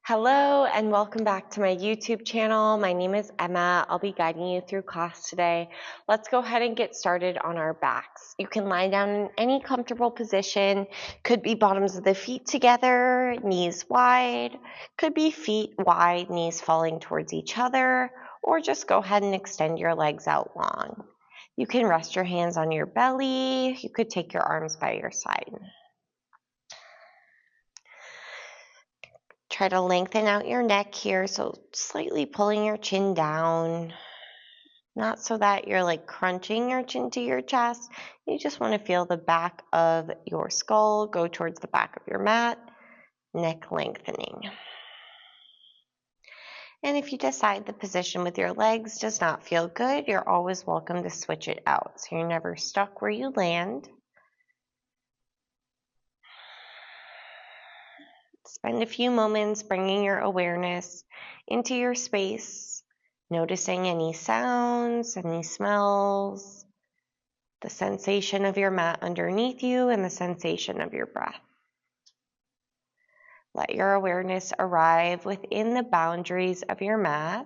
Hello and welcome back to my YouTube channel. My name is Emma. I'll be guiding you through class today. Let's go ahead and get started on our backs. You can lie down in any comfortable position. Could be bottoms of the feet together, knees wide. Could be feet wide, knees falling towards each other, or just go ahead and extend your legs out long. You can rest your hands on your belly. You could take your arms by your side. Try to lengthen out your neck here, so slightly pulling your chin down, not so that you're like crunching your chin to your chest. You just want to feel the back of your skull go towards the back of your mat, neck lengthening. And if you decide the position with your legs does not feel good, you're always welcome to switch it out, so you're never stuck where you land. Spend a few moments bringing your awareness into your space, noticing any sounds, any smells, the sensation of your mat underneath you, and the sensation of your breath. Let your awareness arrive within the boundaries of your mat.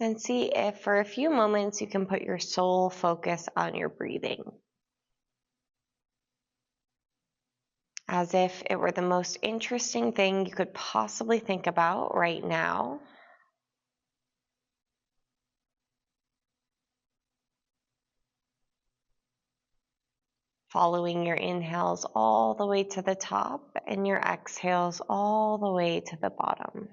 And see if for a few moments you can put your sole focus on your breathing, as if it were the most interesting thing you could possibly think about right now. Following your inhales all the way to the top and your exhales all the way to the bottom.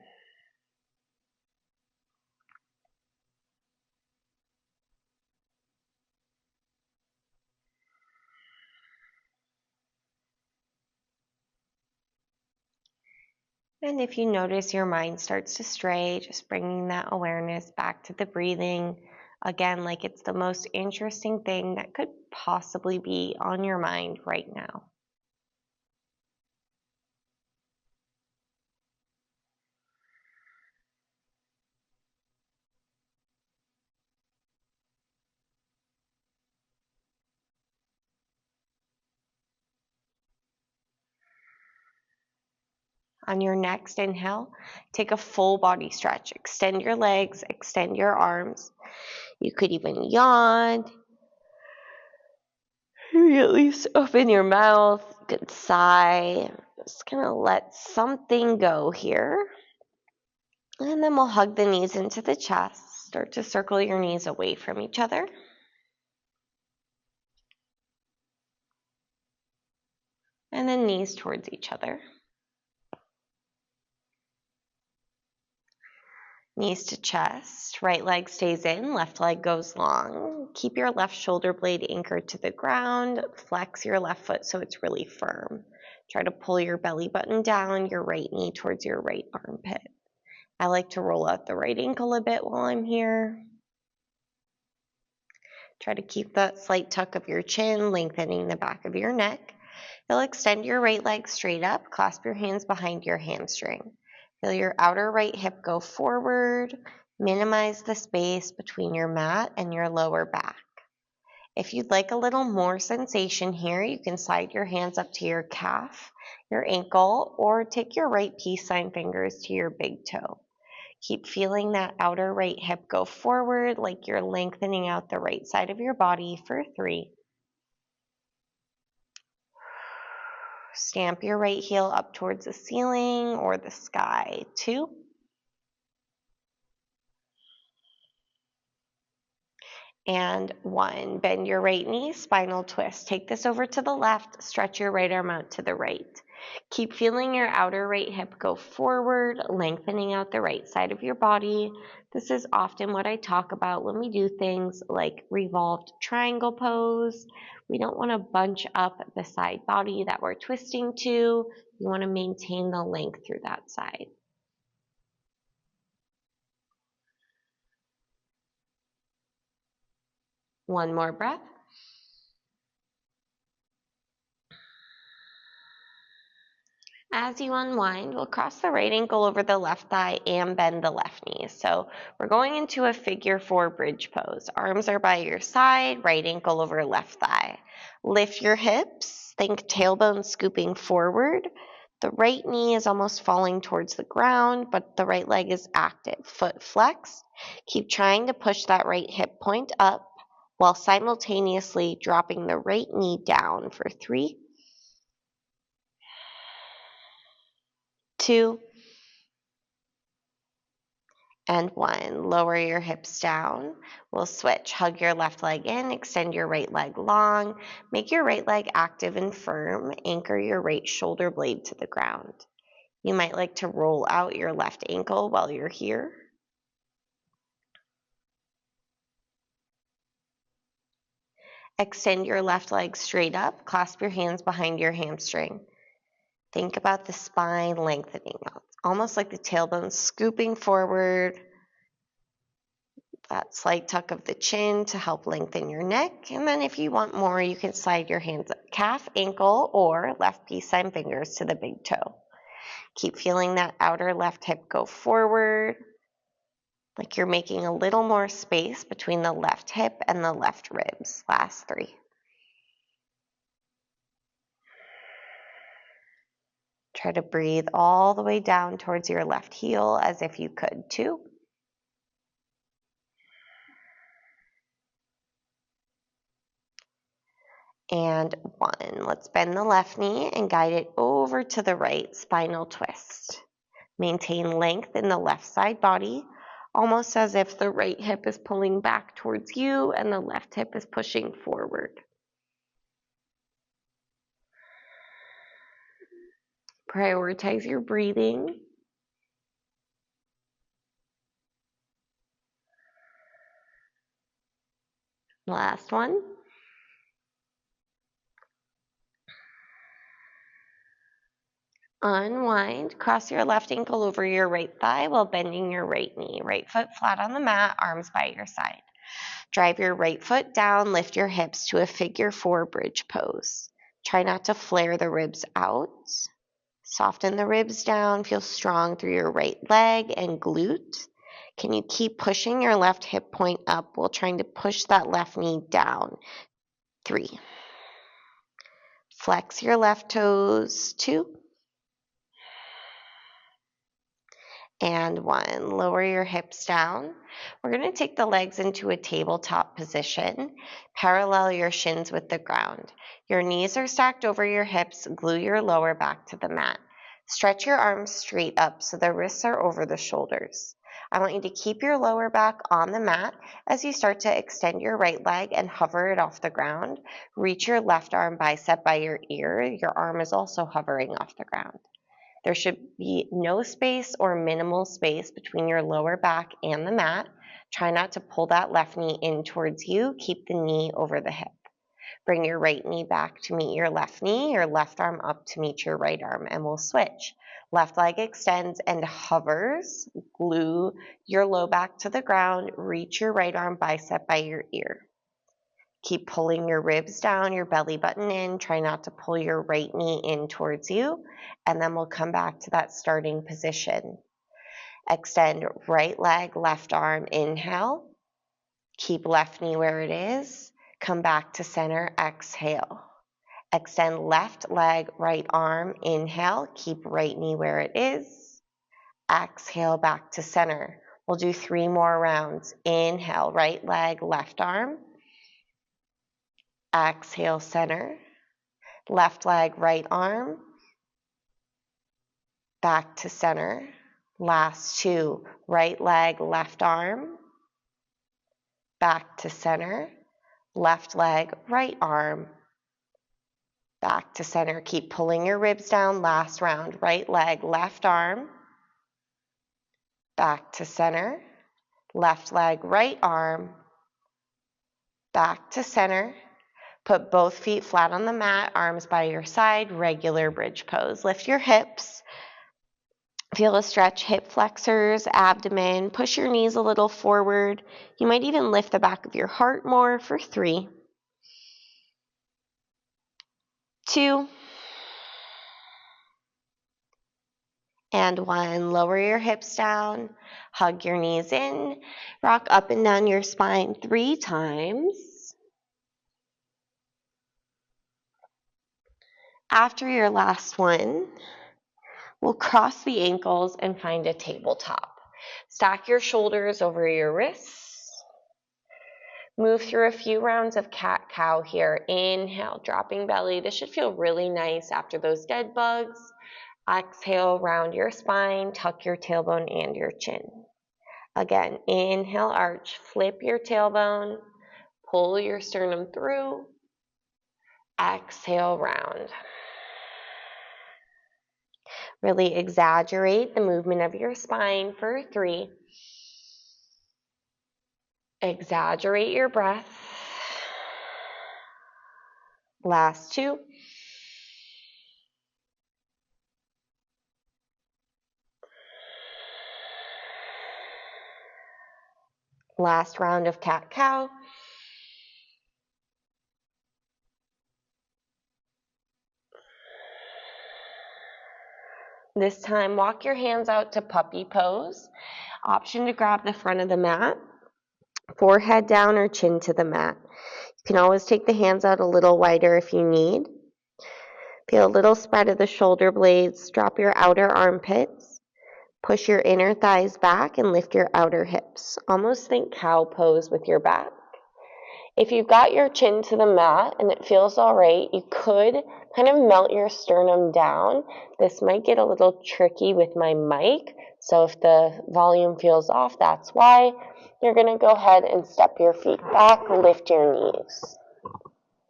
And if you notice your mind starts to stray, just bringing that awareness back to the breathing, again, like it's the most interesting thing that could possibly be on your mind right now. On your next inhale, take a full body stretch. Extend your legs, extend your arms. You could even yawn. Maybe at least open your mouth, good sigh. Just gonna let something go here. And then we'll hug the knees into the chest. Start to circle your knees away from each other. And then knees towards each other. Knees to chest, right leg stays in, left leg goes long. Keep your left shoulder blade anchored to the ground. Flex your left foot so it's really firm. Try to pull your belly button down, your right knee towards your right armpit. I like to roll out the right ankle a bit while I'm here. Try to keep that slight tuck of your chin, lengthening the back of your neck. You'll extend your right leg straight up, clasp your hands behind your hamstring. Feel your outer right hip go forward. Minimize the space between your mat and your lower back. If you'd like a little more sensation here, you can slide your hands up to your calf, your ankle, or take your right peace sign fingers to your big toe. Keep feeling that outer right hip go forward like you're lengthening out the right side of your body for 3. Stamp your right heel up towards the ceiling or the sky. 2. And 1. Bend your right knee, spinal twist. Take this over to the left, stretch your right arm out to the right. Keep feeling your outer right hip go forward, lengthening out the right side of your body. This is often what I talk about when we do things like revolved triangle pose. We don't want to bunch up the side body that we're twisting to. You want to maintain the length through that side. One more breath. As you unwind, we'll cross the right ankle over the left thigh and bend the left knee. So we're going into a figure 4 bridge pose. Arms are by your side, right ankle over left thigh. Lift your hips, think tailbone scooping forward. The right knee is almost falling towards the ground, but the right leg is active. Foot flexed. Keep trying to push that right hip point up while simultaneously dropping the right knee down for 3, 2, and 1. Lower your hips down. We'll switch. Hug your left leg in, extend your right leg long. Make your right leg active and firm. Anchor your right shoulder blade to the ground. You might like to roll out your left ankle while you're here. Extend your left leg straight up. Clasp your hands behind your hamstring. Think about the spine lengthening out. Almost like the tailbone scooping forward. That slight tuck of the chin to help lengthen your neck. And then if you want more, you can slide your hands up, calf, ankle, or left peace sign fingers to the big toe. Keep feeling that outer left hip go forward, like you're making a little more space between the left hip and the left ribs. Last 3. Try to breathe all the way down towards your left heel as if you could. 2. And 1. Let's bend the left knee and guide it over to the right, spinal twist. Maintain length in the left side body, almost as if the right hip is pulling back towards you and the left hip is pushing forward. Prioritize your breathing. Last one. Unwind. Cross your left ankle over your right thigh while bending your right knee. Right foot flat on the mat, arms by your side. Drive your right foot down, lift your hips to a figure 4 bridge pose. Try not to flare the ribs out. Soften the ribs down, feel strong through your right leg and glute. Can you keep pushing your left hip point up while trying to push that left knee down? 3. Flex your left toes. 2. And 1. Lower your hips down. We're going to take the legs into a tabletop position. Parallel your shins with the ground. Your knees are stacked over your hips. Glue your lower back to the mat. Stretch your arms straight up so the wrists are over the shoulders. I want you to keep your lower back on the mat as you start to extend your right leg and hover it off the ground. Reach your left arm bicep by your ear. Your arm is also hovering off the ground. There should be no space or minimal space between your lower back and the mat. Try not to pull that left knee in towards you. Keep the knee over the hip. Bring your right knee back to meet your left knee, your left arm up to meet your right arm, and we'll switch. Left leg extends and hovers. Glue your low back to the ground. Reach your right arm bicep by your ear. Keep pulling your ribs down, your belly button in. Try not to pull your right knee in towards you. And then we'll come back to that starting position. Extend right leg, left arm, inhale. Keep left knee where it is. Come back to center, exhale. Extend left leg, right arm, inhale. Keep right knee where it is. Exhale back to center. We'll do 3 more rounds. Inhale, right leg, left arm. Exhale, center. Left leg, right arm. Back to center. Last 2. Right leg, left arm. Back to center. Left leg, right arm. Back to center. Keep pulling your ribs down. Last round. Right leg, left arm. Back to center. Left leg, right arm. Back to center. Put both feet flat on the mat, arms by your side, regular bridge pose. Lift your hips. Feel a stretch, hip flexors, abdomen. Push your knees a little forward. You might even lift the back of your heart more for 3, 2, And 1, lower your hips down, hug your knees in, rock up and down your spine 3 times. After your last one, we'll cross the ankles and find a tabletop. Stack your shoulders over your wrists. Move through a few rounds of cat-cow here. Inhale, dropping belly. This should feel really nice after those dead bugs. Exhale, round your spine, tuck your tailbone and your chin. Again, inhale, arch, flip your tailbone, pull your sternum through. Exhale, round. Really exaggerate the movement of your spine for 3. Exaggerate your breath. Last 2. Last round of cat-cow. This time, walk your hands out to puppy pose. Option to grab the front of the mat, forehead down or chin to the mat. You can always take the hands out a little wider if you need. Feel a little spread of the shoulder blades. Drop your outer armpits. Push your inner thighs back and lift your outer hips. Almost think cow pose with your back. If you've got your chin to the mat and it feels all right, you could kind of melt your sternum down. This might get a little tricky with my mic, so if the volume feels off, that's why. You're going to go ahead and step your feet back, lift your knees.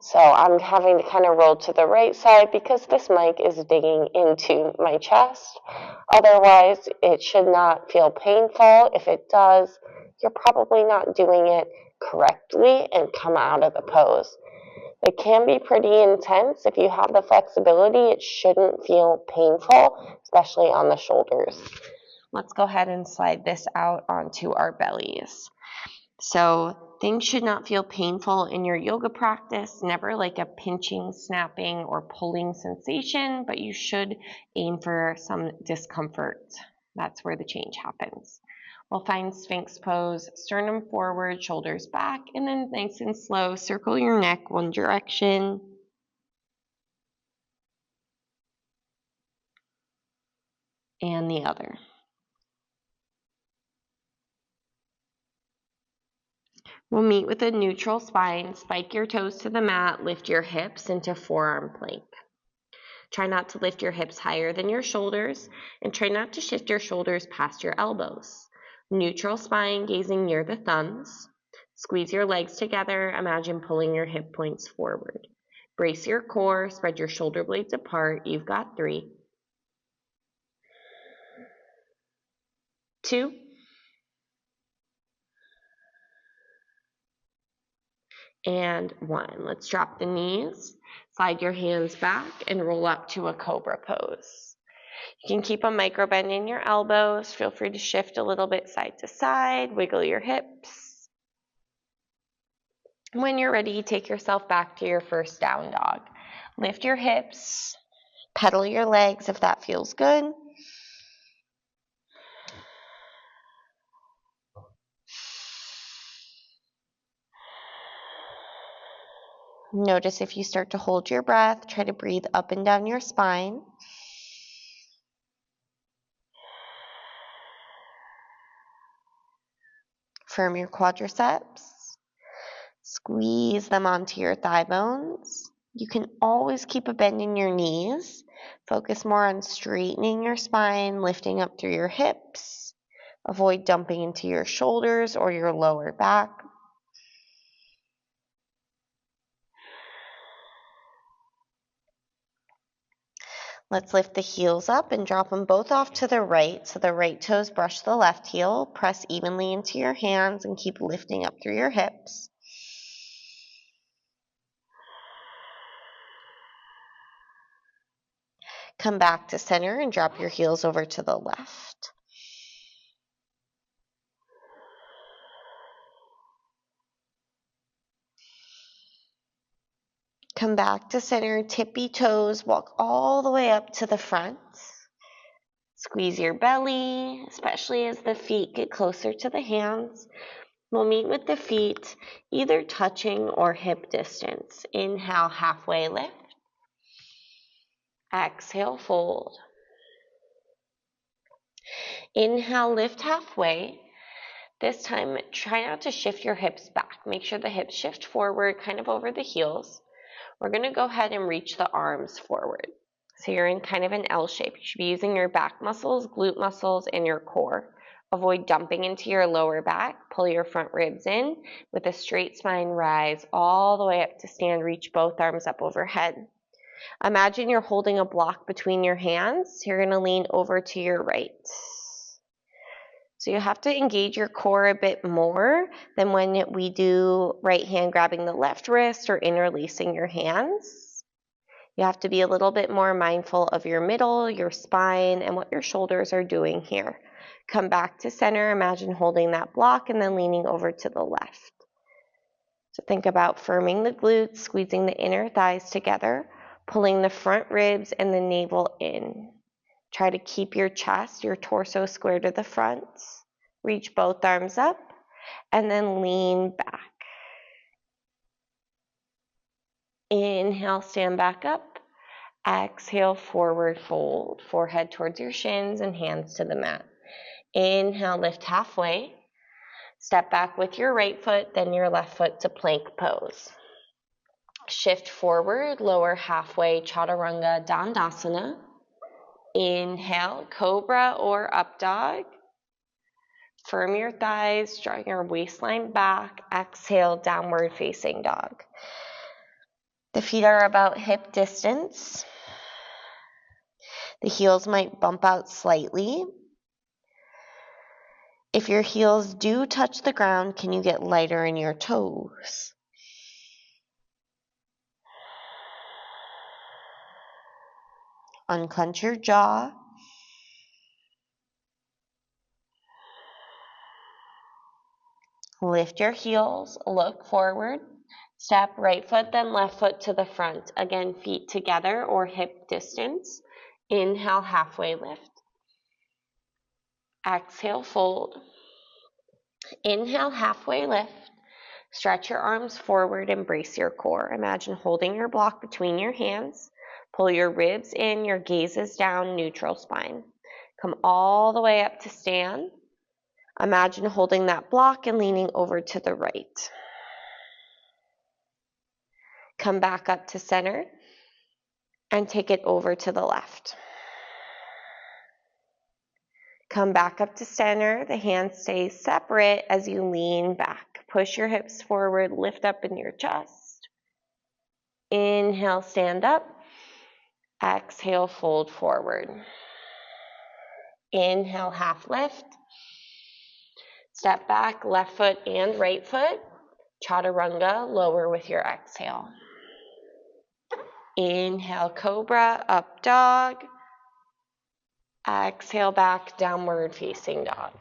So I'm having to kind of roll to the right side because this mic is digging into my chest. Otherwise, it should not feel painful. If it does, you're probably not doing it correctly and come out of the pose. It can be pretty intense. If you have the flexibility, it shouldn't feel painful, especially on the shoulders. Let's go ahead and slide this out onto our bellies. So things should not feel painful in your yoga practice, never like a pinching, snapping, or pulling sensation, but you should aim for some discomfort. That's where the change happens. We'll find Sphinx pose, sternum forward, shoulders back, and then nice and slow, circle your neck one direction. And the other. We'll meet with a neutral spine, spike your toes to the mat, lift your hips into forearm plank. Try not to lift your hips higher than your shoulders, and try not to shift your shoulders past your elbows. Neutral spine gazing near the thumbs. Squeeze your legs together, imagine pulling your hip points forward. Brace your core, spread your shoulder blades apart. You've got 3. 2. And 1. Let's drop the knees, slide your hands back, and roll up to a cobra pose. You can keep a micro bend in your elbows. Feel free to shift a little bit side to side, wiggle your hips. When you're ready, take yourself back to your first down dog. Lift your hips, pedal your legs if that feels good. Notice if you start to hold your breath, try to breathe up and down your spine. Firm your quadriceps. Squeeze them onto your thigh bones. You can always keep a bend in your knees. Focus more on straightening your spine, lifting up through your hips. Avoid dumping into your shoulders or your lower back. Let's lift the heels up and drop them both off to the right so the right toes brush the left heel. Press evenly into your hands and keep lifting up through your hips. Come back to center and drop your heels over to the left. Come back to center, tippy toes, walk all the way up to the front. Squeeze your belly, especially as the feet get closer to the hands. We'll meet with the feet either touching or hip distance. Inhale, halfway lift. Exhale, fold. Inhale, lift halfway. This time, try not to shift your hips back. Make sure the hips shift forward, kind of over the heels. We're going to go ahead and reach the arms forward. So you're in kind of an L shape. You should be using your back muscles, glute muscles, and your core. Avoid dumping into your lower back. Pull your front ribs in. With a straight spine, rise all the way up to stand. Reach both arms up overhead. Imagine you're holding a block between your hands. You're going to lean over to your right. So you have to engage your core a bit more than when we do right hand grabbing the left wrist or interlacing your hands. You have to be a little bit more mindful of your middle, your spine, and what your shoulders are doing here. Come back to center. Imagine holding that block and then leaning over to the left. So think about firming the glutes, squeezing the inner thighs together, pulling the front ribs and the navel in. Try to keep your chest, your torso square to the front. Reach both arms up and then lean back. Inhale, stand back up. Exhale, forward fold. Forehead towards your shins and hands to the mat. Inhale, lift halfway. Step back with your right foot, then your left foot to plank pose. Shift forward, lower halfway, chaturanga dandasana. Inhale, cobra or up dog. Firm your thighs, draw your waistline back. Exhale, downward facing dog. The feet are about hip distance. The heels might bump out slightly. If your heels do touch the ground, can you get lighter in your toes? Unclench your jaw. Lift your heels, look forward. Step right foot, then left foot to the front. Again, feet together or hip distance. Inhale, halfway lift. Exhale, fold. Inhale, halfway lift. Stretch your arms forward and brace your core. Imagine holding your block between your hands. Pull your ribs in, your gaze is down, neutral spine. Come all the way up to stand. Imagine holding that block and leaning over to the right. Come back up to center and take it over to the left. Come back up to center. The hands stay separate as you lean back. Push your hips forward, lift up in your chest. Inhale, stand up. Exhale, fold forward. Inhale, half lift. Step back, left foot and right foot. Chaturanga, lower with your exhale. Inhale, cobra, up dog. Exhale, back, downward facing dog.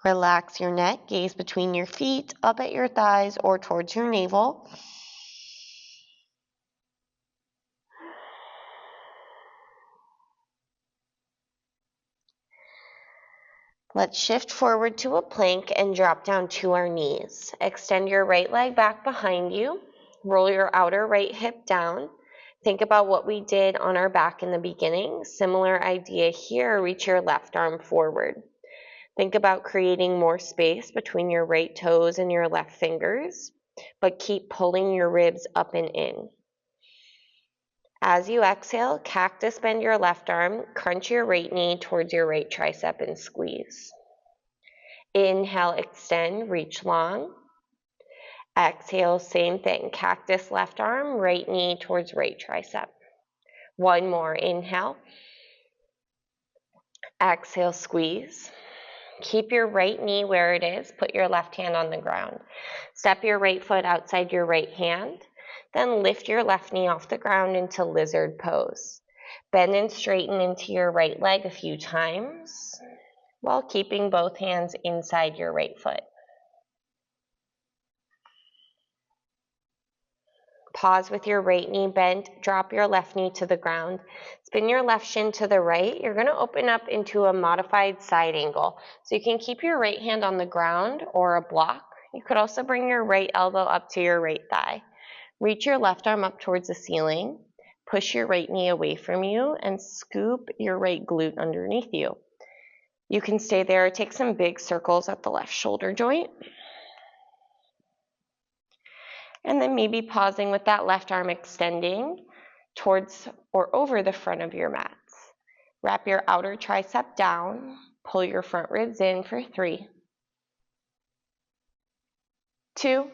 Relax your neck, gaze between your feet, up at your thighs or towards your navel. Let's shift forward to a plank and drop down to our knees. Extend your right leg back behind you. Roll your outer right hip down. Think about what we did on our back in the beginning. Similar idea here, reach your left arm forward. Think about creating more space between your right toes and your left fingers, but keep pulling your ribs up and in. As you exhale, cactus bend your left arm, crunch your right knee towards your right tricep and squeeze. Inhale, extend, reach long. Exhale, same thing, cactus left arm, right knee towards right tricep. One more, inhale. Exhale, squeeze. Keep your right knee where it is, put your left hand on the ground. Step your right foot outside your right hand. Then lift your left knee off the ground into lizard pose. Bend and straighten into your right leg a few times while keeping both hands inside your right foot. Pause with your right knee bent, drop your left knee to the ground. Spin your left shin to the right. You're gonna open up into a modified side angle. So you can keep your right hand on the ground or a block. You could also bring your right elbow up to your right thigh. Reach your left arm up towards the ceiling. Push your right knee away from you and scoop your right glute underneath you. You can stay there, take some big circles at the left shoulder joint. And then maybe pausing with that left arm extending towards or over the front of your mats. Wrap your outer tricep down, pull your front ribs in for 3, 2,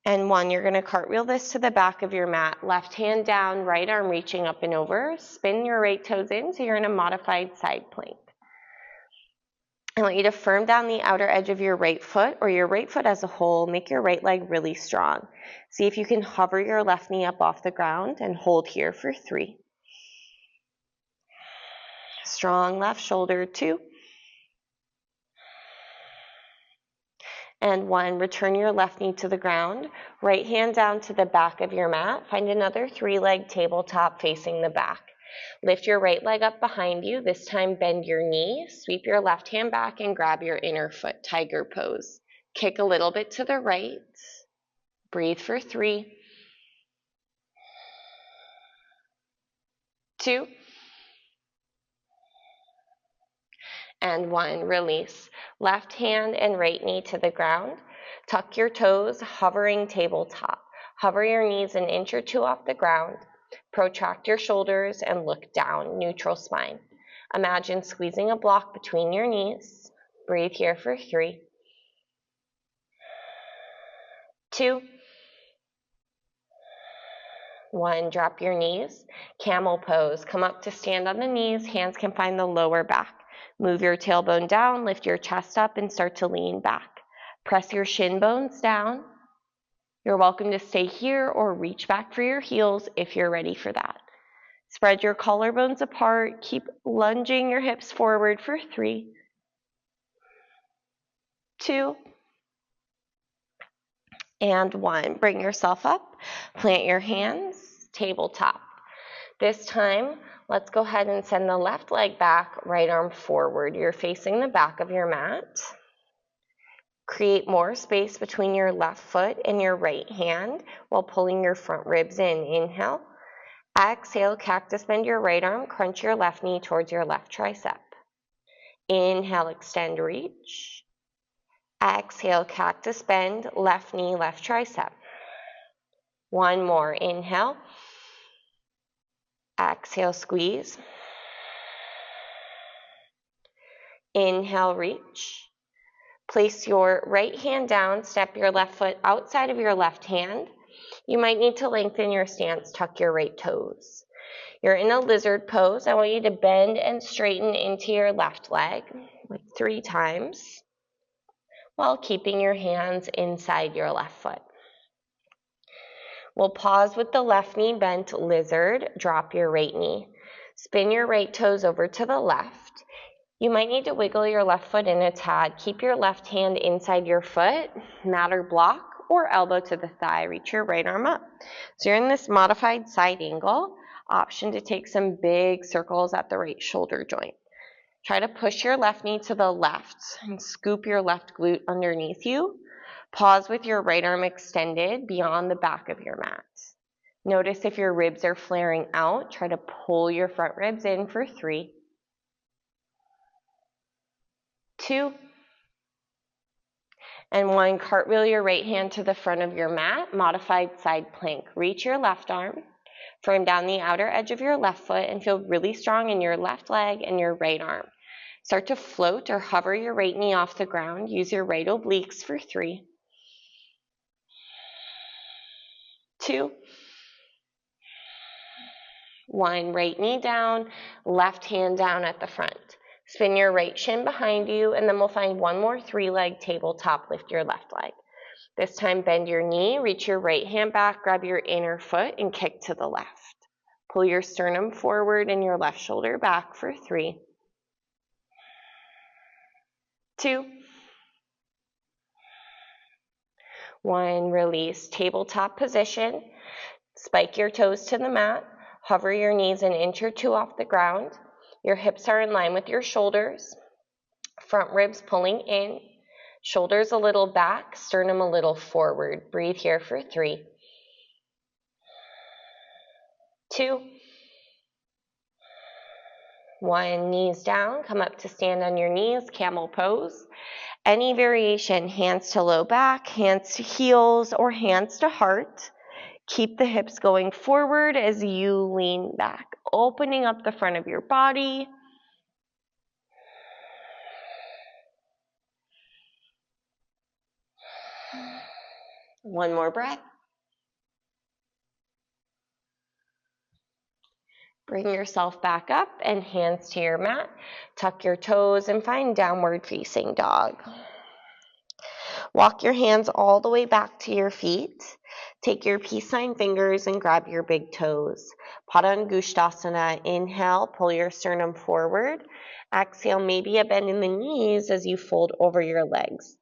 and 1. You're going to cartwheel this to the back of your mat. Left hand down, right arm reaching up and over. Spin your right toes in so you're in a modified side plank. I want you to firm down the outer edge of your right foot or your right foot as a whole. Make your right leg really strong. See if you can hover your left knee up off the ground and hold here for 3. Strong left shoulder, 2. And 1. Return your left knee to the ground. Right hand down to the back of your mat. Find another 3-leg tabletop facing the back. Lift your right leg up behind you. This time bend your knee. Sweep your left hand back and grab your inner foot, tiger pose. Kick a little bit to the right. Breathe for 3, 2, and 1. Release. Left hand and right knee to the ground. Tuck your toes, hovering tabletop. Hover your knees an inch or 2 off the ground. Protract your shoulders and look down, neutral spine. Imagine squeezing a block between your knees. Breathe here for 3, 2, 1. Drop your knees. Camel pose. Come up to stand on the knees. Hands can find the lower back. Move your tailbone down, lift your chest up, and start to lean back. Press your shin bones down. You're welcome to stay here or reach back for your heels if you're ready for that. Spread your collarbones apart. Keep lunging your hips forward for 3, 2, and 1. Bring yourself up. Plant your hands. Tabletop. This time, let's go ahead and send the left leg back, right arm forward. You're facing the back of your mat. Create more space between your left foot and your right hand while pulling your front ribs in. Inhale. Exhale, cactus bend your right arm, crunch your left knee towards your left tricep. Inhale, extend, reach. Exhale, cactus bend, left knee, left tricep. 1 more. Inhale. Exhale, squeeze. Inhale, reach. Place your right hand down, step your left foot outside of your left hand. You might need to lengthen your stance, tuck your right toes. You're in a lizard pose. I want you to bend and straighten into your left leg, like 3 times, while keeping your hands inside your left foot. We'll pause with the left knee bent, lizard. Drop your right knee. Spin your right toes over to the left. You might need to wiggle your left foot in a tad. Keep your left hand inside your foot, mat or block, or elbow to the thigh. Reach your right arm up. So you're in this modified side angle. Option to take some big circles at the right shoulder joint. Try to push your left knee to the left and scoop your left glute underneath you. Pause with your right arm extended beyond the back of your mat. Notice if your ribs are flaring out. Try to pull your front ribs in for 3, 2, and 1. Cartwheel your right hand to the front of your mat, modified side plank. Reach your left arm, firm down the outer edge of your left foot, and feel really strong in your left leg and your right arm. Start to float or hover your right knee off the ground. Use your right obliques for 3, 2, 1. Right knee down, left hand down at the front. Spin your right shin behind you, and then we'll find 1 more 3-leg tabletop. Lift your left leg. This time bend your knee, reach your right hand back, grab your inner foot, and kick to the left. Pull your sternum forward and your left shoulder back for 3, 2, 1, release, tabletop position. Spike your toes to the mat. Hover your knees an inch or two off the ground. Your hips are in line with your shoulders. Front ribs pulling in. Shoulders a little back, sternum a little forward. Breathe here for 3, 2, 1. Knees down, come up to stand on your knees, camel pose. Any variation, hands to low back, hands to heels, or hands to heart. Keep the hips going forward as you lean back, opening up the front of your body. One more breath. Bring yourself back up and hands to your mat. Tuck your toes and find downward facing dog. Walk your hands all the way back to your feet. Take your peace sign fingers and grab your big toes. Padangusthasana, inhale, pull your sternum forward. Exhale, maybe a bend in the knees as you fold over your legs.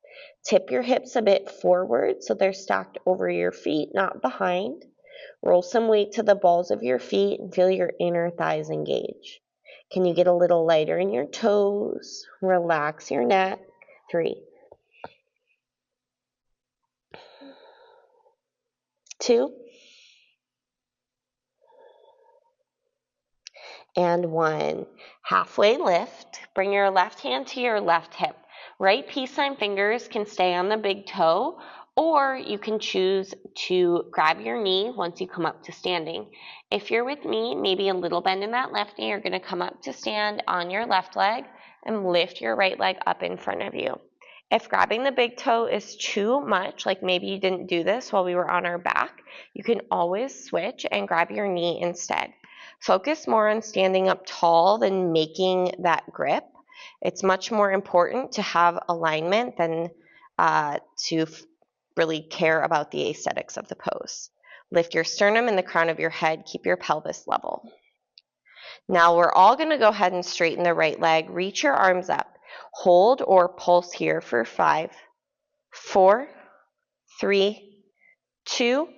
Tip your hips a bit forward so they're stacked over your feet, not behind. Roll some weight to the balls of your feet and feel your inner thighs engage. Can you get a little lighter in your toes? Relax your neck. 3, 2, and 1. Halfway lift. Bring your left hand to your left hip. Right peace sign fingers can stay on the big toe, or you can choose to grab your knee once you come up to standing. If you're with me, maybe a little bend in that left knee, you're going to come up to stand on your left leg and lift your right leg up in front of you. If grabbing the big toe is too much, like maybe you didn't do this while we were on our back, you can always switch and grab your knee instead. Focus more on standing up tall than making that grip. It's much more important to have alignment than to really care about the aesthetics of the pose. Lift your sternum and the crown of your head. Keep your pelvis level. Now we're all going to go ahead and straighten the right leg. Reach your arms up. Hold or pulse here for 5, 4, 3, 2,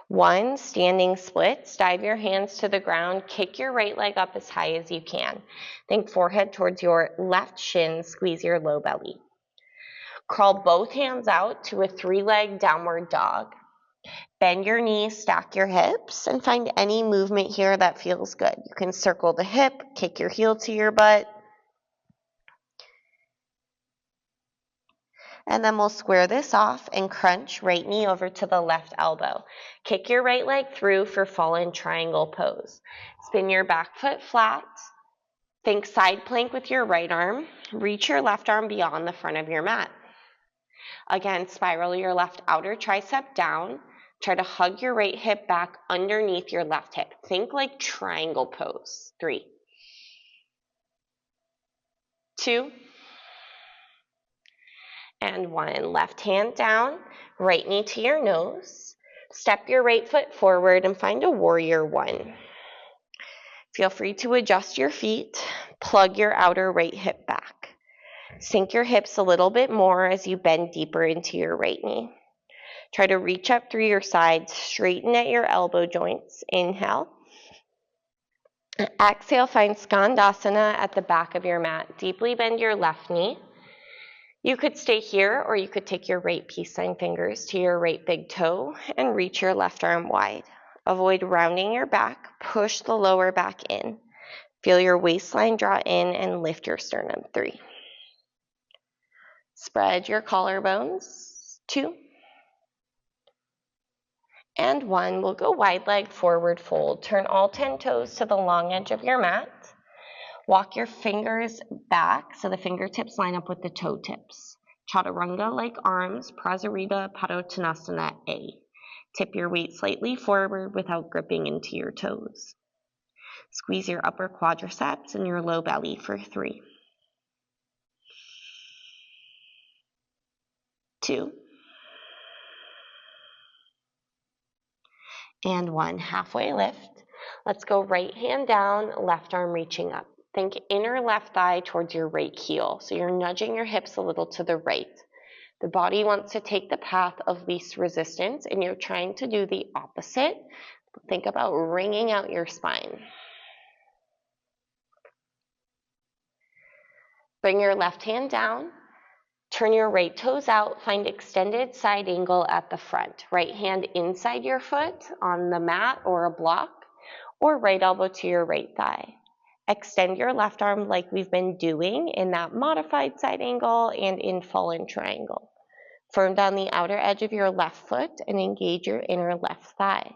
1. Standing splits. Dive your hands to the ground. Kick your right leg up as high as you can. Think forehead towards your left shin. Squeeze your low belly. Crawl both hands out to a 3-leg downward dog. Bend your knees, stack your hips, and find any movement here that feels good. You can circle the hip, kick your heel to your butt. And then we'll square this off and crunch right knee over to the left elbow. Kick your right leg through for fallen triangle pose. Spin your back foot flat. Think side plank with your right arm. Reach your left arm beyond the front of your mat. Again, spiral your left outer tricep down. Try to hug your right hip back underneath your left hip. Think like triangle pose. 3, 2, and 1. Left hand down, right knee to your nose. Step your right foot forward and find a warrior 1. Feel free to adjust your feet. Plug your outer right hip back. Sink your hips a little bit more as you bend deeper into your right knee. Try to reach up through your sides, straighten at your elbow joints. Inhale. Exhale, find Skandasana at the back of your mat. Deeply bend your left knee. You could stay here, or you could take your right peace sign fingers to your right big toe and reach your left arm wide. Avoid rounding your back. Push the lower back in. Feel your waistline draw in and lift your sternum. 3. Spread your collarbones. 2. And 1. We'll go wide leg forward fold. Turn all 10 toes to the long edge of your mat. Walk your fingers back so the fingertips line up with the toe tips. Chaturanga-like arms, Prasarita Padottanasana A. Tip your weight slightly forward without gripping into your toes. Squeeze your upper quadriceps and your low belly for 3, 2, and 1. Halfway lift. Let's go right hand down, left arm reaching up. Think inner left thigh towards your right heel. So you're nudging your hips a little to the right. The body wants to take the path of least resistance, and you're trying to do the opposite. Think about wringing out your spine. Bring your left hand down. Turn your right toes out. Find extended side angle at the front. Right hand inside your foot on the mat or a block, or right elbow to your right thigh. Extend your left arm like we've been doing in that modified side angle and in fallen triangle. Firm down the outer edge of your left foot and engage your inner left thigh.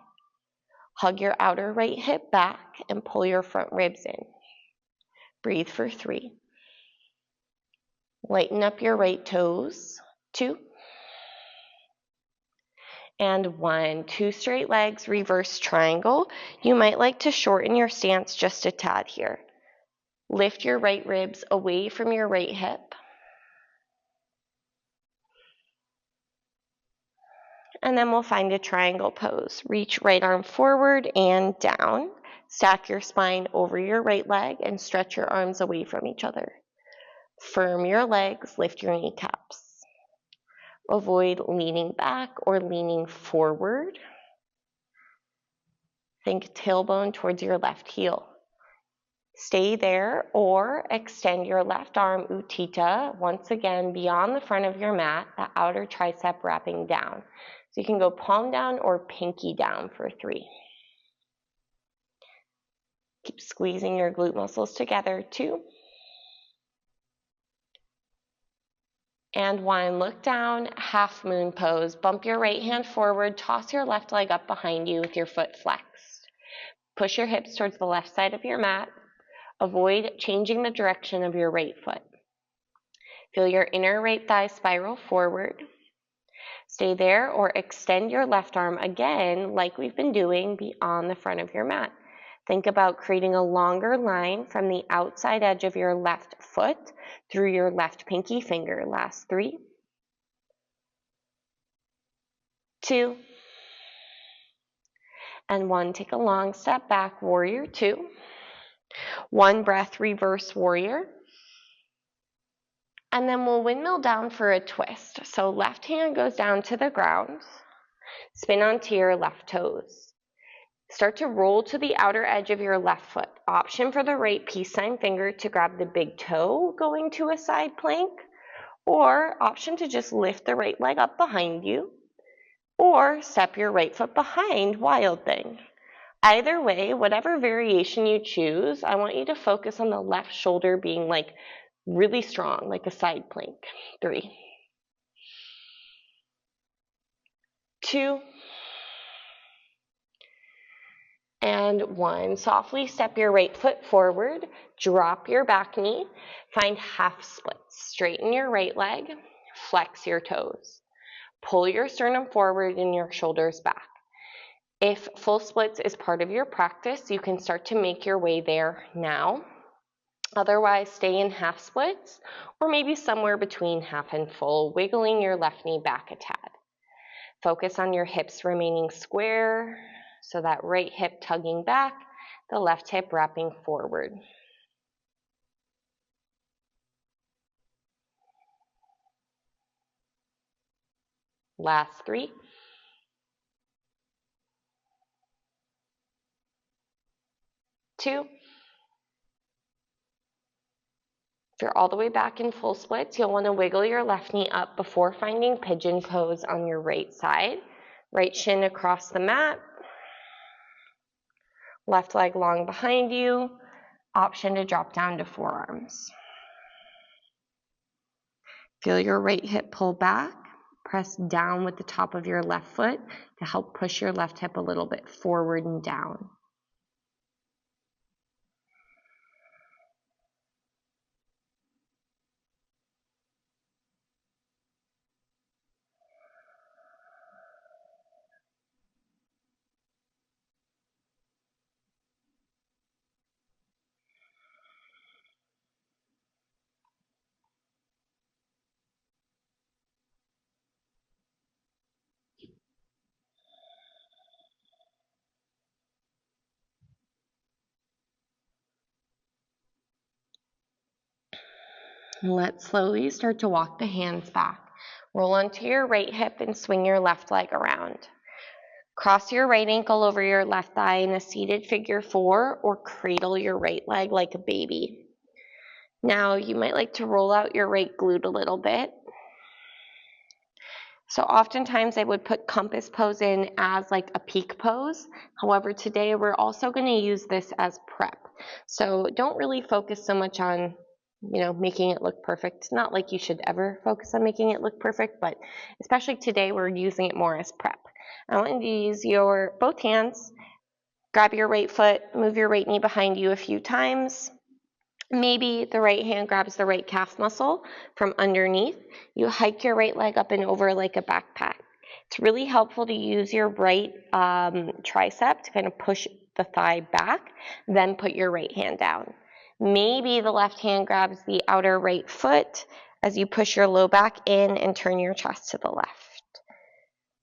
Hug your outer right hip back and pull your front ribs in. Breathe for 3. Lighten up your right toes. 2. And 1. 2 straight legs, reverse triangle. You might like to shorten your stance just a tad here. Lift your right ribs away from your right hip. And then we'll find a triangle pose. Reach right arm forward and down. Stack your spine over your right leg and stretch your arms away from each other. Firm your legs, lift your kneecaps. Avoid leaning back or leaning forward. Think tailbone towards your left heel. Stay there or extend your left arm Utthita, once again beyond the front of your mat, the outer tricep wrapping down. So you can go palm down or pinky down for 3. Keep squeezing your glute muscles together. 2. And 1. Look down, half moon pose. Bump your right hand forward, toss your left leg up behind you with your foot flexed. Push your hips towards the left side of your mat. Avoid changing the direction of your right foot. Feel your inner right thigh spiral forward. Stay there or extend your left arm again, like we've been doing, beyond the front of your mat. Think about creating a longer line from the outside edge of your left foot through your left pinky finger. Last 3. 2. And 1. Take a long step back, warrior 2. 1 breath, reverse warrior. And then we'll windmill down for a twist. So left hand goes down to the ground. Spin onto your left toes. Start to roll to the outer edge of your left foot. Option for the right peace sign finger to grab the big toe going to a side plank, or option to just lift the right leg up behind you, or step your right foot behind, wild thing. Either way, whatever variation you choose, I want you to focus on the left shoulder being like really strong, like a side plank. 3. 2. And 1. Softly step your right foot forward, drop your back knee, find half splits. Straighten your right leg, flex your toes. Pull your sternum forward and your shoulders back. If full splits is part of your practice, you can start to make your way there now. Otherwise, stay in half splits or maybe somewhere between half and full, wiggling your left knee back a tad. Focus on your hips remaining square, so that right hip tugging back, the left hip wrapping forward. Last 3. 2. If you're all the way back in full splits, you'll want to wiggle your left knee up before finding pigeon pose on your right side. Right shin across the mat. Left leg long behind you. Option to drop down to forearms. Feel your right hip pull back. Press down with the top of your left foot to help push your left hip a little bit forward and down. Let's slowly start to walk the hands back. Roll onto your right hip and swing your left leg around. Cross your right ankle over your left thigh in a seated figure 4 or cradle your right leg like a baby. Now you might like to roll out your right glute a little bit. So oftentimes I would put compass pose in as like a peak pose. However, today we're also going to use this as prep. So don't really focus so much on, making it look perfect. Not like you should ever focus on making it look perfect, but especially today we're using it more as prep. I want you to use your both hands, grab your right foot, move your right knee behind you a few times. Maybe the right hand grabs the right calf muscle from underneath. You hike your right leg up and over like a backpack. It's really helpful to use your right tricep to kind of push the thigh back, then put your right hand down. Maybe the left hand grabs the outer right foot as you push your low back in and turn your chest to the left.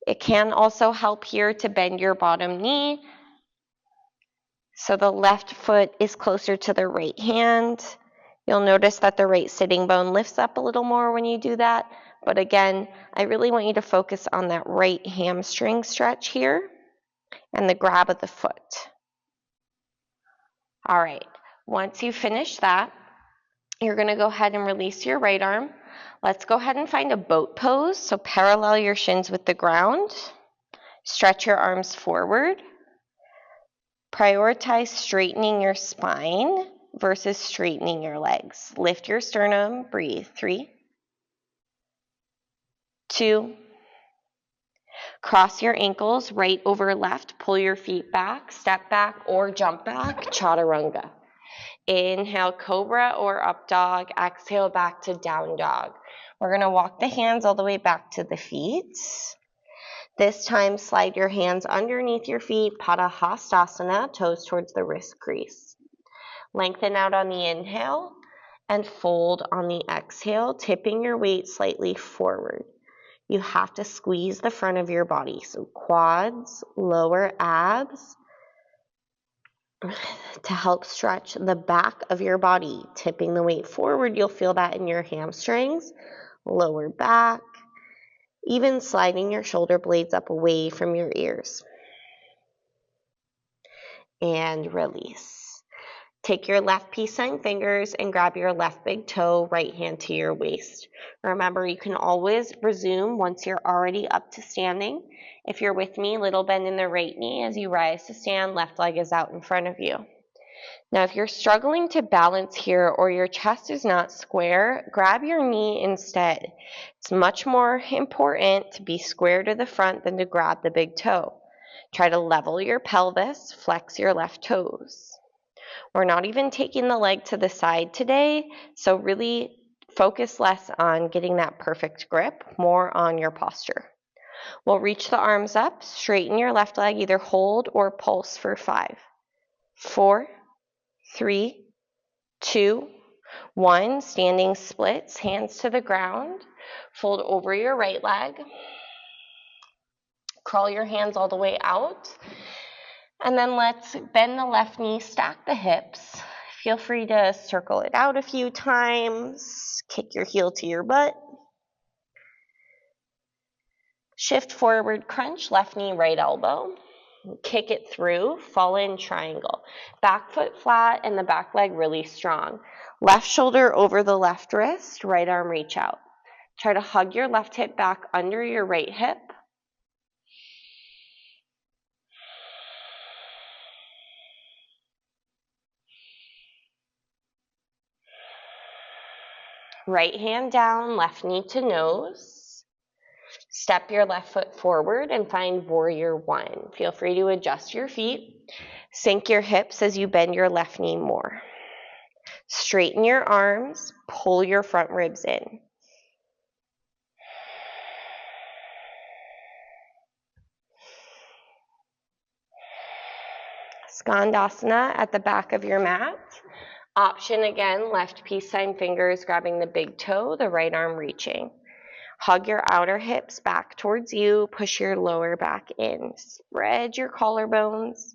It can also help here to bend your bottom knee, so the left foot is closer to the right hand. You'll notice that the right sitting bone lifts up a little more when you do that. But again, I really want you to focus on that right hamstring stretch here and the grab of the foot. All right, once you finish that, you're going to go ahead and release your right arm. Let's go ahead and find a boat pose. So parallel your shins with the ground. Stretch your arms forward. Prioritize straightening your spine versus straightening your legs. Lift your sternum, breathe. 3, 2, cross your ankles right over left, pull your feet back, step back or jump back, chaturanga. Inhale, cobra or up dog, exhale back to down dog. We're going to walk the hands all the way back to the feet. This time, slide your hands underneath your feet, Padahastasana, toes towards the wrist crease. Lengthen out on the inhale and fold on the exhale, tipping your weight slightly forward. You have to squeeze the front of your body, so quads, lower abs, to help stretch the back of your body. Tipping the weight forward, you'll feel that in your hamstrings, lower back, even sliding your shoulder blades up away from your ears. And release. Take your left peace sign fingers and grab your left big toe, right hand to your waist. Remember, you can always resume once you're already up to standing. If you're with me, little bend in the right knee as you rise to stand, left leg is out in front of you. Now, if you're struggling to balance here or your chest is not square, grab your knee instead. It's much more important to be square to the front than to grab the big toe. Try to level your pelvis, flex your left toes. We're not even taking the leg to the side today, so really focus less on getting that perfect grip, more on your posture. We'll reach the arms up, straighten your left leg, either hold or pulse for 5, 4, 3, 2, 1. Standing splits, hands to the ground. Fold over your right leg. Crawl your hands all the way out. And then let's bend the left knee, stack the hips. Feel free to circle it out a few times. Kick your heel to your butt. Shift forward crunch, left knee, right elbow. Kick it through, fall in triangle. Back foot flat and the back leg really strong. Left shoulder over the left wrist, right arm reach out. Try to hug your left hip back under your right hip. Right hand down, left knee to nose. Step your left foot forward and find warrior 1. Feel free to adjust your feet. Sink your hips as you bend your left knee more. Straighten your arms, pull your front ribs in. Skandasana at the back of your mat. Option again, left peace sign fingers grabbing the big toe, the right arm reaching. Hug your outer hips back towards you, push your lower back in. Spread your collarbones.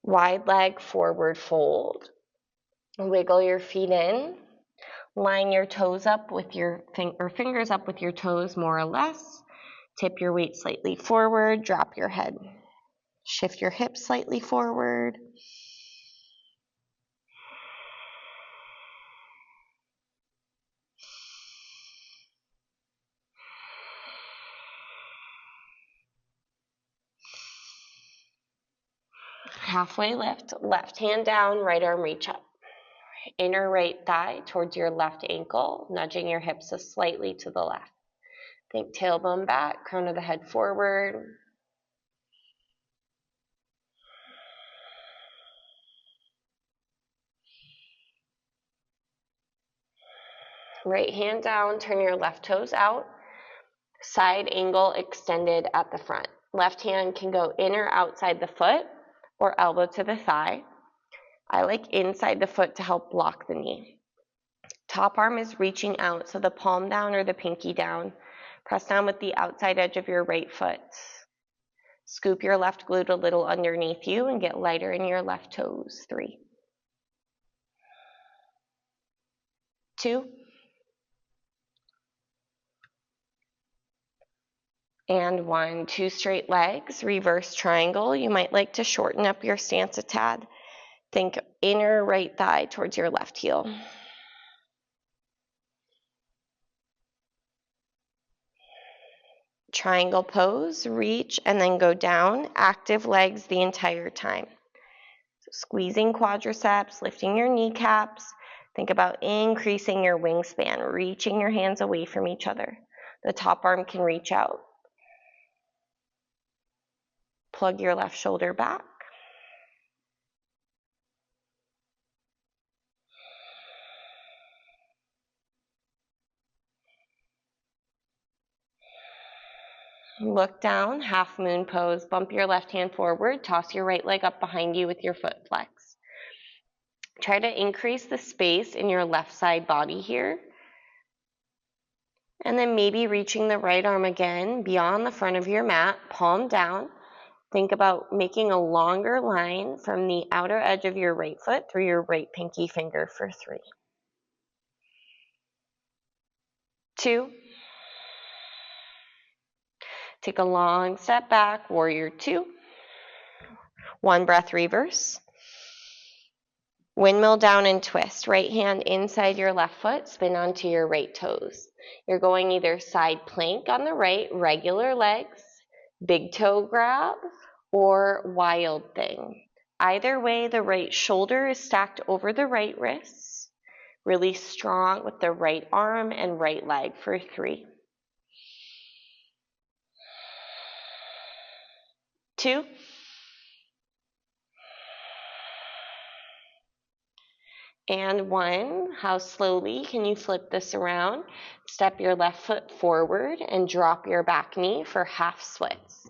Wide leg forward fold. Wiggle your feet in. Line your toes up with your fingers up with your toes more or less. Tip your weight slightly forward. Drop your head. Shift your hips slightly forward. Halfway lift, left hand down, right arm reach up. Inner right thigh towards your left ankle, nudging your hips slightly to the left. Think tailbone back, crown of the head forward. Right hand down, turn your left toes out. Side angle extended at the front. Left hand can go in or outside the foot or elbow to the thigh. I like inside the foot to help block the knee. Top arm is reaching out, so the palm down or the pinky down. Press down with the outside edge of your right foot. Scoop your left glute a little underneath you and get lighter in your left toes. 3, 2, and 1. 2 straight legs, reverse triangle. You might like to shorten up your stance a tad. Think inner right thigh towards your left heel. Triangle pose, reach, and then go down. Active legs the entire time. So squeezing quadriceps, lifting your kneecaps. Think about increasing your wingspan, reaching your hands away from each other. The top arm can reach out. Plug your left shoulder back. Look down, half moon pose. Bump your left hand forward. Toss your right leg up behind you with your foot flex. Try to increase the space in your left side body here. And then maybe reaching the right arm again beyond the front of your mat, palm down. Think about making a longer line from the outer edge of your right foot through your right pinky finger for 3, 2. Take a long step back, warrior 2. 1 breath, reverse. Windmill down and twist. Right hand inside your left foot, spin onto your right toes. You're going either side plank on the right, regular legs, big toe grab, or wild thing. Either way, the right shoulder is stacked over the right wrist. Really strong with the right arm and right leg for 3, 2, and 1. How slowly can you flip this around? Step your left foot forward and drop your back knee for half splits.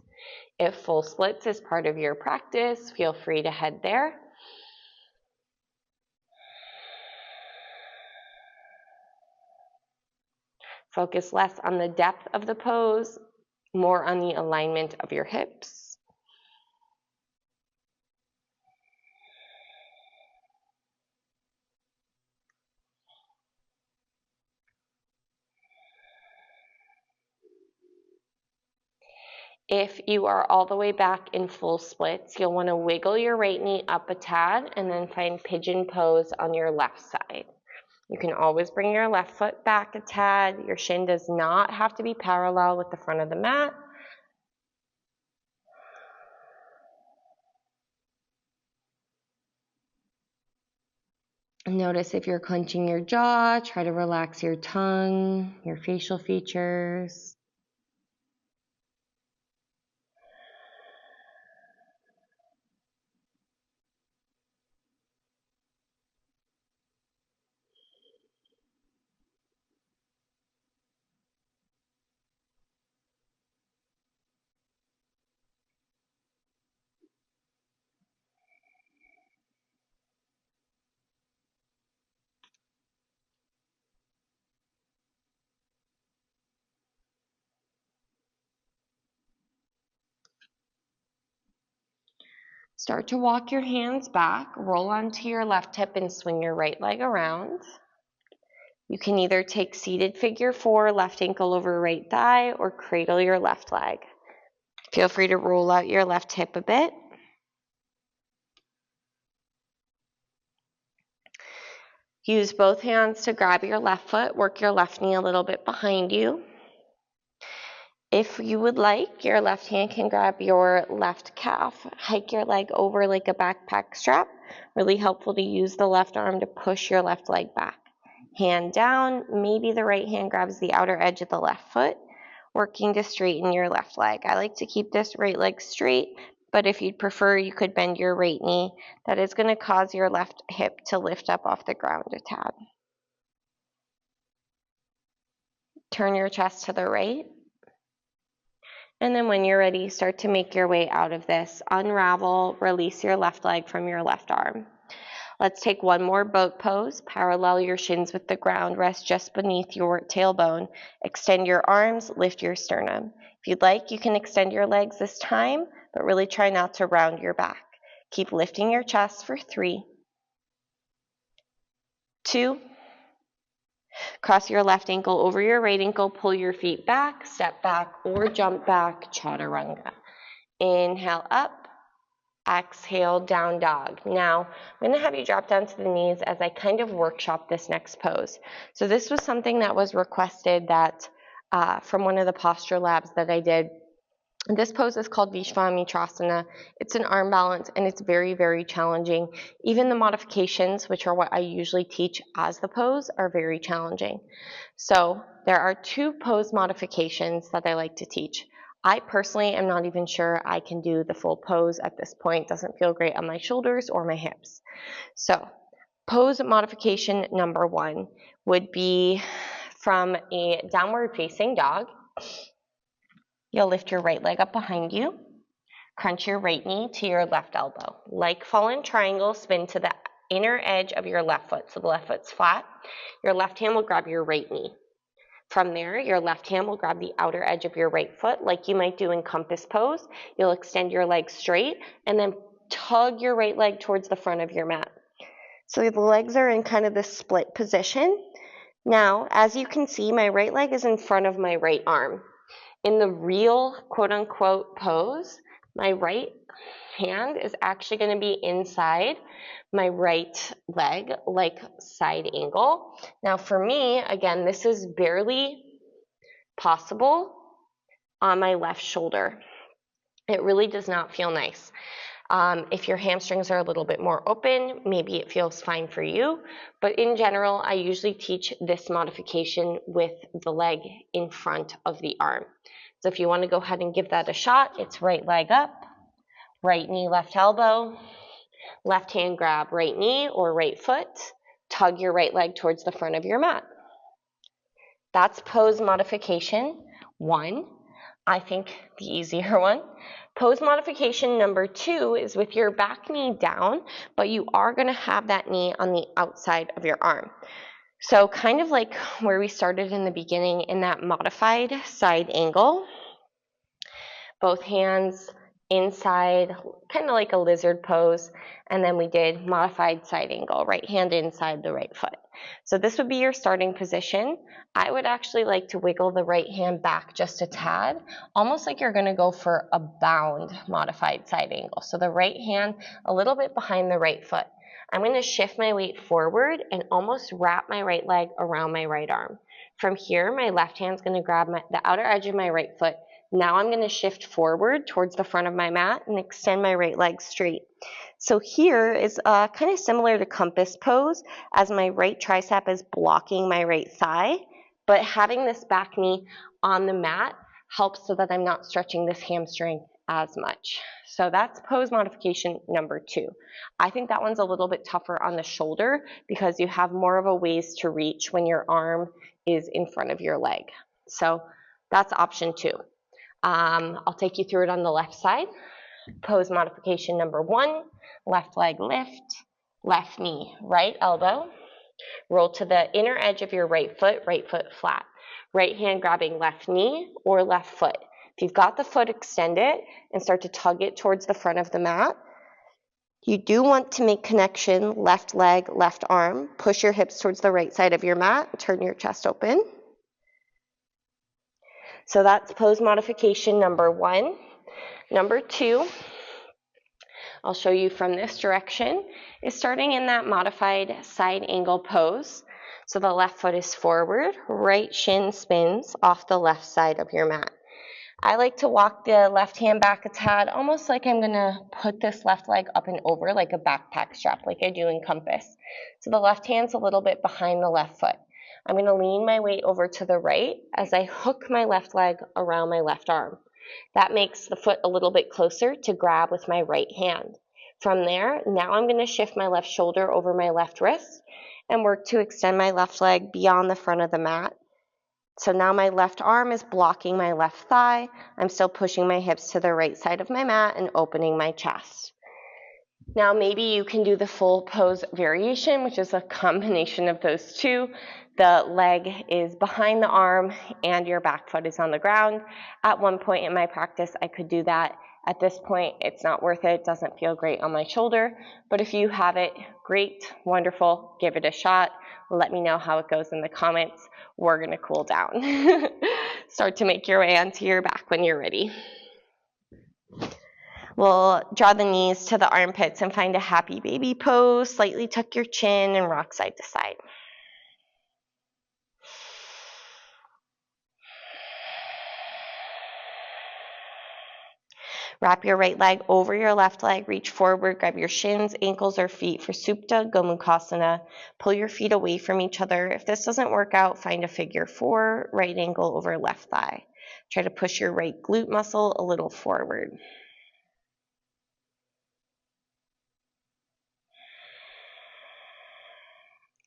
If full splits is part of your practice, feel free to head there. Focus less on the depth of the pose, more on the alignment of your hips. If you are all the way back in full splits, you'll want to wiggle your right knee up a tad and then find pigeon pose on your left side. You can always bring your left foot back a tad. Your shin does not have to be parallel with the front of the mat. Notice if you're clenching your jaw, try to relax your tongue, your facial features. Start to walk your hands back, roll onto your left hip and swing your right leg around. You can either take seated figure 4, left ankle over right thigh, or cradle your left leg. Feel free to roll out your left hip a bit. Use both hands to grab your left foot, work your left knee a little bit behind you. If you would like, your left hand can grab your left calf, hike your leg over like a backpack strap. Really helpful to use the left arm to push your left leg back. Hand down, maybe the right hand grabs the outer edge of the left foot, working to straighten your left leg. I like to keep this right leg straight, but if you'd prefer, you could bend your right knee. That is going to cause your left hip to lift up off the ground a tad. Turn your chest to the right. And then when you're ready, start to make your way out of this. Unravel, release your left leg from your left arm. Let's take one more boat pose. Parallel your shins with the ground. Rest just beneath your tailbone. Extend your arms, lift your sternum. If you'd like, you can extend your legs this time, but really try not to round your back. Keep lifting your chest for 3, 2, cross your left ankle over your right ankle, pull your feet back, step back or jump back, chaturanga. Inhale up, exhale, down dog. Now, I'm going to have you drop down to the knees as I kind of workshop this next pose. So this was something that was requested that from one of the posture labs that I did. This pose is called Vishvamitrasana. It's an arm balance and it's very, very challenging. Even the modifications, which are what I usually teach as the pose, are very challenging. So there are 2 pose modifications that I like to teach. I personally am not even sure I can do the full pose at this point. It doesn't feel great on my shoulders or my hips. So pose modification number 1 would be from a downward facing dog. You'll lift your right leg up behind you, crunch your right knee to your left elbow. Like fallen triangle, spin to the inner edge of your left foot. So the left foot's flat. Your left hand will grab your right knee. From there, your left hand will grab the outer edge of your right foot, like you might do in compass pose. You'll extend your leg straight and then tug your right leg towards the front of your mat. So the legs are in kind of this split position. Now, as you can see, my right leg is in front of my right arm. In the real quote-unquote pose, my right hand is actually going to be inside my right leg, like side angle. Now for me, again, this is barely possible on my left shoulder. It really does not feel nice. If your hamstrings are a little bit more open, maybe it feels fine for you. But in general, I usually teach this modification with the leg in front of the arm. So if you want to go ahead and give that a shot, it's right leg up, right knee, left elbow, left hand grab right knee or right foot, tug your right leg towards the front of your mat. That's pose modification 1. I think the easier one. Pose modification number 2 is with your back knee down, but you are going to have that knee on the outside of your arm. So kind of like where we started in the beginning in that modified side angle, both hands inside, kind of like a lizard pose, and then we did modified side angle, right hand inside the right foot. So this would be your starting position. I would actually like to wiggle the right hand back just a tad, almost like you're going to go for a bound modified side angle. So the right hand a little bit behind the right foot. I'm going to shift my weight forward and almost wrap my right leg around my right arm. From here, my left hand's going to grab the outer edge of my right foot. Now I'm going to shift forward towards the front of my mat and extend my right leg straight. So here is kind of similar to compass pose, as my right tricep is blocking my right thigh, but having this back knee on the mat helps so that I'm not stretching this hamstring as much. So that's pose modification number 2. I think that one's a little bit tougher on the shoulder because you have more of a ways to reach when your arm is in front of your leg. So that's option 2. I'll take you through it on the left side. Pose modification number 1, left leg lift, left knee, right elbow. Roll to the inner edge of your right foot flat. Right hand grabbing left knee or left foot. If you've got the foot, extend it and start to tug it towards the front of the mat. You do want to make connection, left leg, left arm. Push your hips towards the right side of your mat. Turn your chest open. So that's pose modification number 1. Number 2, I'll show you from this direction, is starting in that modified side angle pose. So the left foot is forward, right shin spins off the left side of your mat. I like to walk the left hand back a tad, almost like I'm gonna put this left leg up and over like a backpack strap, like I do in Compass. So the left hand's a little bit behind the left foot. I'm gonna lean my weight over to the right as I hook my left leg around my left arm. That makes the foot a little bit closer to grab with my right hand. From there, now I'm gonna shift my left shoulder over my left wrist and work to extend my left leg beyond the front of the mat. So now my left arm is blocking my left thigh. I'm still pushing my hips to the right side of my mat and opening my chest. Now maybe you can do the full pose variation, which is a combination of those two. The leg is behind the arm and your back foot is on the ground. At one point in my practice, I could do that. At this point, it's not worth it. It doesn't feel great on my shoulder. But if you have it, great, wonderful, give it a shot. Let me know how it goes in the comments. We're gonna cool down. Start to make your way onto your back when you're ready. We'll draw the knees to the armpits and find a happy baby pose. Slightly tuck your chin and rock side to side. Wrap your right leg over your left leg, reach forward, grab your shins, ankles, or feet for Supta Gomukhasana. Pull your feet away from each other. If this doesn't work out, find a figure 4, right ankle over left thigh. Try to push your right glute muscle a little forward.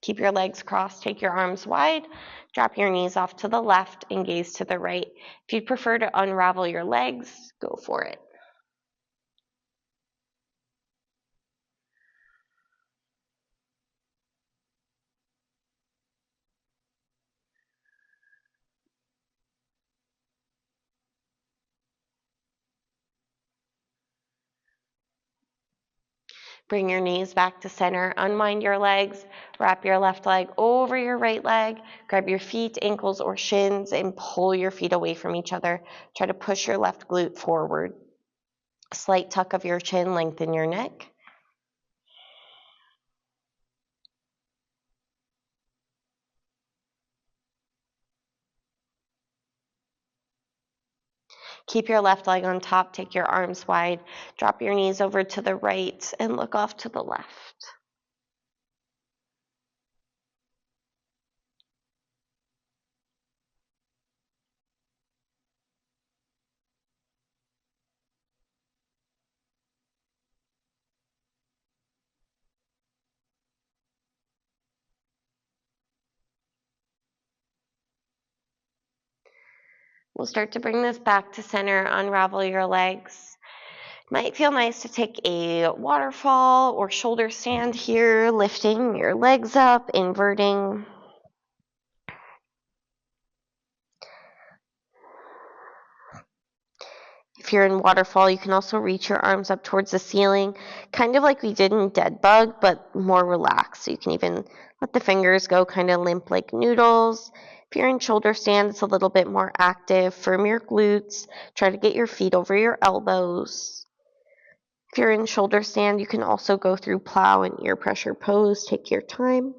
Keep your legs crossed, take your arms wide, drop your knees off to the left and gaze to the right. If you prefer to unravel your legs, go for it. Bring your knees back to center, unwind your legs, wrap your left leg over your right leg, grab your feet, ankles, or shins, and pull your feet away from each other. Try to push your left glute forward. Slight tuck of your chin, lengthen your neck. Keep your left leg on top, take your arms wide, drop your knees over to the right, and look off to the left. We'll start to bring this back to center, unravel your legs. Might feel nice to take a waterfall or shoulder stand here, lifting your legs up, inverting. If you're in waterfall, you can also reach your arms up towards the ceiling, kind of like we did in dead bug, but more relaxed. So you can even let the fingers go kind of limp like noodles. If you're in shoulder stand, it's a little bit more active. Firm your glutes. Try to get your feet over your elbows. If you're in shoulder stand, you can also go through plow and ear pressure pose. Take your time.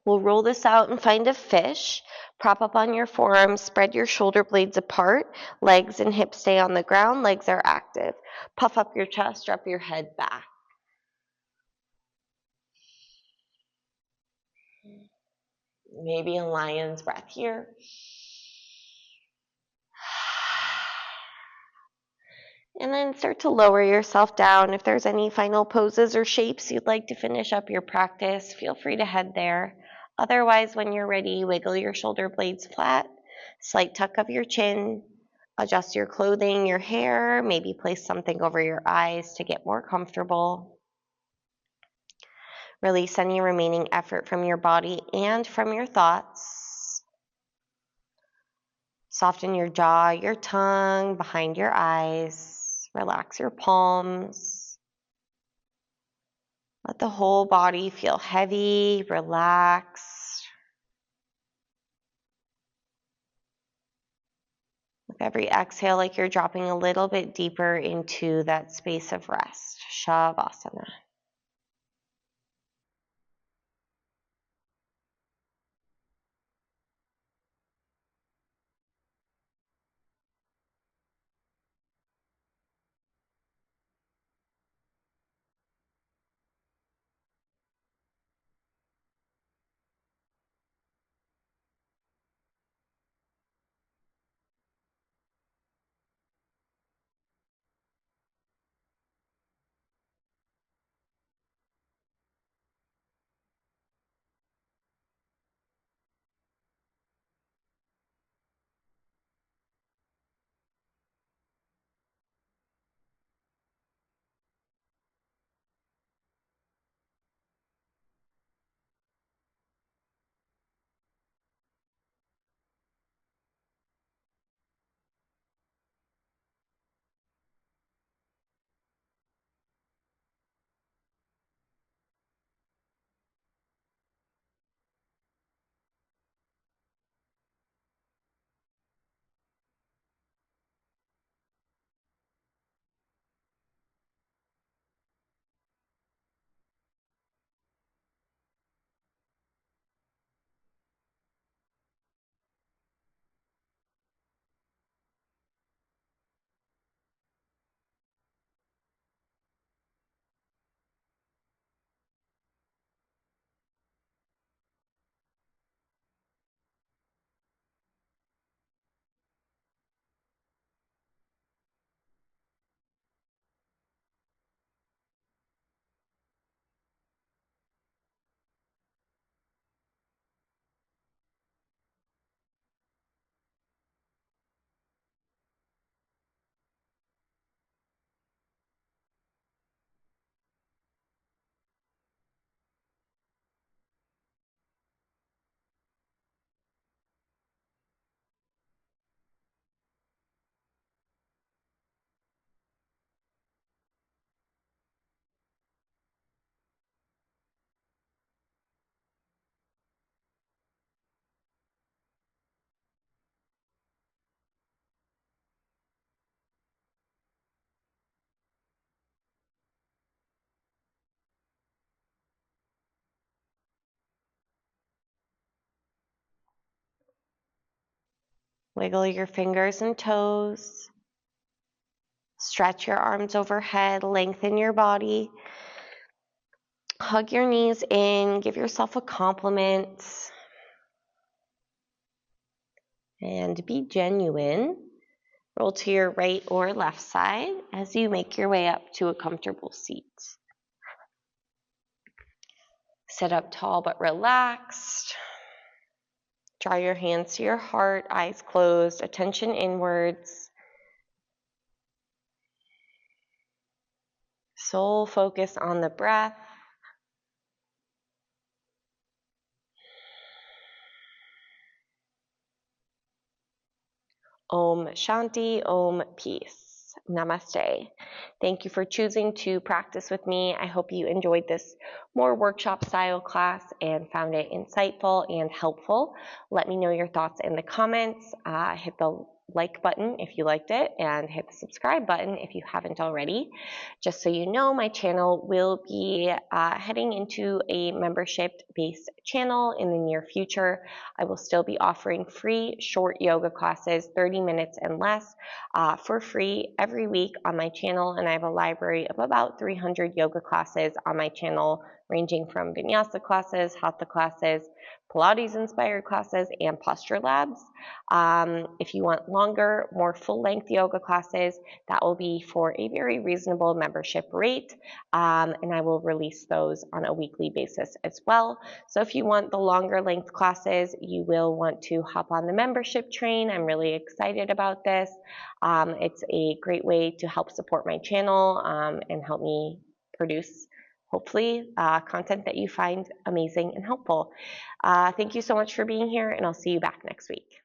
We'll roll this out and find a fish. Prop up on your forearms, spread your shoulder blades apart. Legs and hips stay on the ground, legs are active. Puff up your chest, drop your head back. Maybe a lion's breath here. And then start to lower yourself down. If there's any final poses or shapes you'd like to finish up your practice, feel free to head there. Otherwise, when you're ready, wiggle your shoulder blades flat, slight tuck of your chin, adjust your clothing, your hair, maybe place something over your eyes to get more comfortable. Release any remaining effort from your body and from your thoughts. Soften your jaw, your tongue, behind your eyes. Relax your palms. Let the whole body feel heavy, relaxed. With every exhale, like you're dropping a little bit deeper into that space of rest, Shavasana. Wiggle your fingers and toes. Stretch your arms overhead, lengthen your body. Hug your knees in, give yourself a compliment. And be genuine. Roll to your right or left side as you make your way up to a comfortable seat. Sit up tall but relaxed. Draw your hands to your heart, eyes closed, attention inwards. Sole focus on the breath. Om Shanti, Om Peace. Namaste. Thank you for choosing to practice with me. I hope you enjoyed this more workshop style class and found it insightful and helpful. Let me know your thoughts in the comments. Hit the like button if you liked it and hit the subscribe button if you haven't already. Just so you know, my channel will be heading into a membership-based channel in the near future. I will still be offering free short yoga classes, 30 minutes and less, for free every week on my channel, and I have a library of about 300 yoga classes on my channel ranging from Vinyasa classes, Hatha classes, Pilates-inspired classes, and posture labs. If you want longer, more full-length yoga classes, that will be for a very reasonable membership rate, and I will release those on a weekly basis as well. So if you want the longer length classes, you will want to hop on the membership train. I'm really excited about this. It's a great way to help support my channel and help me produce, hopefully, content that you find amazing and helpful. Thank you so much for being here, and I'll see you back next week.